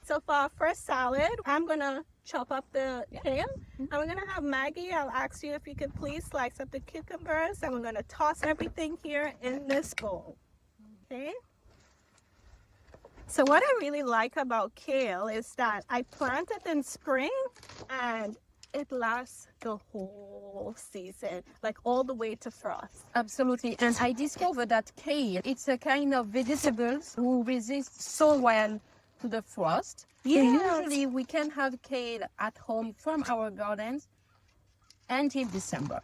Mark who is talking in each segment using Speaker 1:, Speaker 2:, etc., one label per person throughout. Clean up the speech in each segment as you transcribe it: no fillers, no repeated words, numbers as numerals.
Speaker 1: So for our first salad, I'm gonna chop up the kale. And we're gonna have Maggie. I'll ask you if you could please slice up the cucumbers, and we're gonna toss everything here in this bowl. Okay. So what I really like about kale is that I planted in spring and it lasts the whole season, like all the way to frost.
Speaker 2: Absolutely. And I discovered that kale, it's a kind of vegetables who resist so well to the frost.
Speaker 1: Yes.
Speaker 2: Usually we can have kale at home from our gardens until December.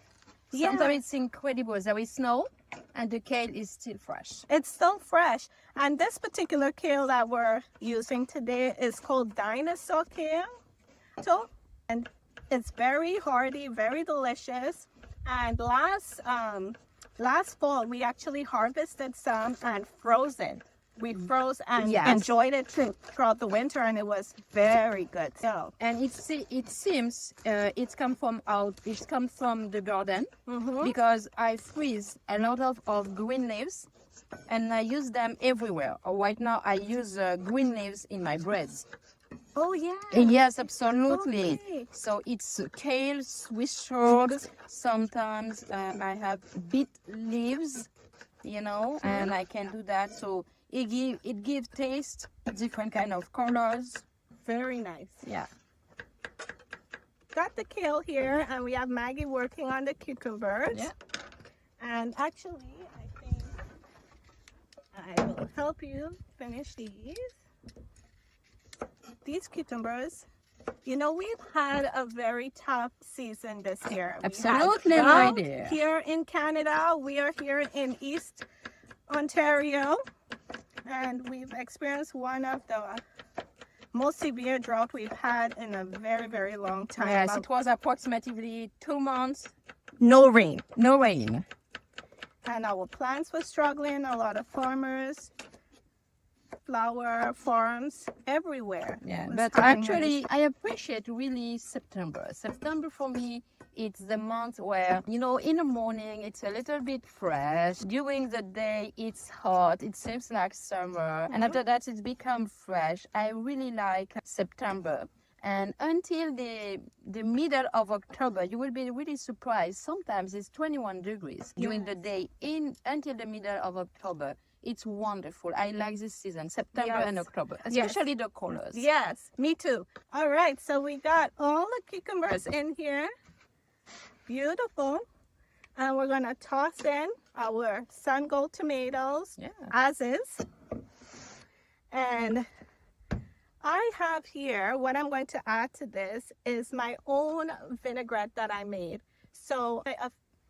Speaker 1: Yeah.
Speaker 2: Sometimes it's incredible. There is snow and the kale is still fresh.
Speaker 1: It's still fresh. And this particular kale that we're using today is called dinosaur kale. And it's very hearty, very delicious. And last fall, we actually harvested some and froze it. We froze and enjoyed it throughout the winter, and it was very good. So,
Speaker 2: and it seems it's come from the garden because I freeze a lot of green leaves and I use them everywhere. Right now I use green leaves in my breads.
Speaker 1: Oh yeah.
Speaker 2: Yes, absolutely.
Speaker 1: Okay.
Speaker 2: So it's kale, Swiss chard. Sometimes I have beet leaves, and I can do that. So it gives taste, different kind of colors.
Speaker 1: Very nice.
Speaker 2: Yeah.
Speaker 1: Got the kale here, and we have Maggie working on the cucumbers.
Speaker 2: Yeah.
Speaker 1: And actually, I think I will help you finish these. These cucumbers, we've had a very tough season this year.
Speaker 2: Absolutely, my dear.
Speaker 1: Here in Canada, we are here in East Ontario, and we've experienced one of the most severe drought we've had in a very, very long time.
Speaker 2: Yes, it was approximately 2 months.
Speaker 1: No rain.
Speaker 2: No rain.
Speaker 1: And our plants were struggling, a lot of farmers, flower farms everywhere.
Speaker 2: Yeah, but actually I appreciate really September. September for me, it's the month where, in the morning it's a little bit fresh. During the day it's hot. It seems like summer. And after that it's become fresh. I really like September. And until the middle of October, you will be really surprised. Sometimes it's 21 degrees during the day until the middle of October. It's wonderful. I like this season, September and October, especially the colors.
Speaker 1: Yes, me too. All right, so we got all the cucumbers in here. Beautiful. And we're going to toss in our sun gold tomatoes as is. And I have here, what I'm going to add to this is my own vinaigrette that I made. So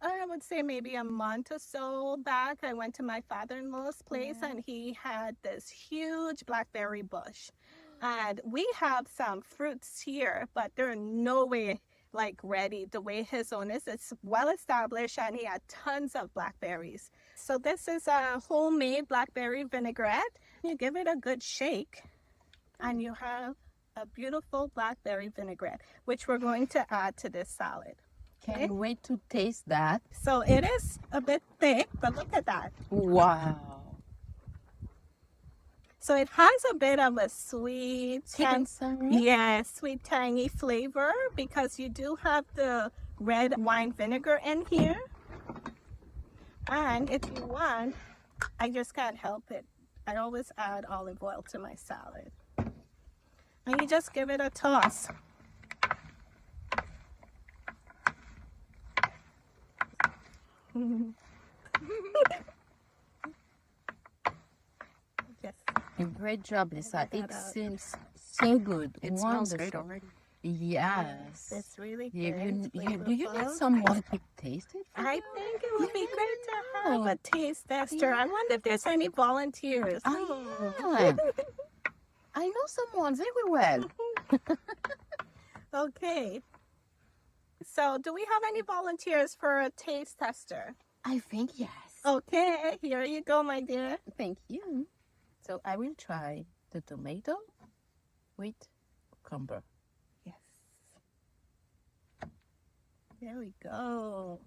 Speaker 1: I would say maybe a month or so back, I went to my father-in-law's place and he had this huge blackberry bush. And we have some fruits here, but they're no way like ready the way his own is. It's well established and he had tons of blackberries. So this is a homemade blackberry vinaigrette. You give it a good shake and you have a beautiful blackberry vinaigrette, which we're going to add to this salad.
Speaker 2: Can't wait to taste that.
Speaker 1: So it is a bit thick, but look at that.
Speaker 2: Wow.
Speaker 1: So it has a bit of a sweet, sweet tangy flavor because you do have the red wine vinegar in here. And if you want, I just can't help it. I always add olive oil to my salad. And you just give it a toss. Yes.
Speaker 2: Great job, Lisa. It seems so good.
Speaker 1: It smells great already.
Speaker 2: Yes.
Speaker 1: It's really good.
Speaker 2: Do you need someone to taste it?
Speaker 1: I think it would be great to have a taste tester. I wonder if there's any volunteers.
Speaker 2: I know someone very well.
Speaker 1: Okay. So do we have any volunteers for a taste tester?
Speaker 2: I think yes.
Speaker 1: Okay, here you go, my dear.
Speaker 2: Thank you. So I will try the tomato with cucumber.
Speaker 1: Yes. There we go.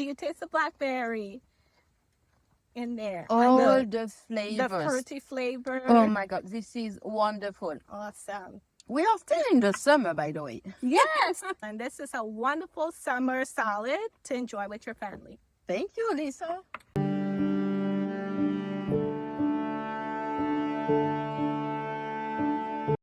Speaker 1: Do you taste the blackberry in there?
Speaker 2: All the
Speaker 1: The
Speaker 2: flavors.
Speaker 1: fruity flavor.
Speaker 2: Oh my God, this is wonderful.
Speaker 1: Awesome.
Speaker 2: We are still in the summer, by the way.
Speaker 1: Yes. And this is a wonderful summer salad to enjoy with your family.
Speaker 2: Thank you, Lisa.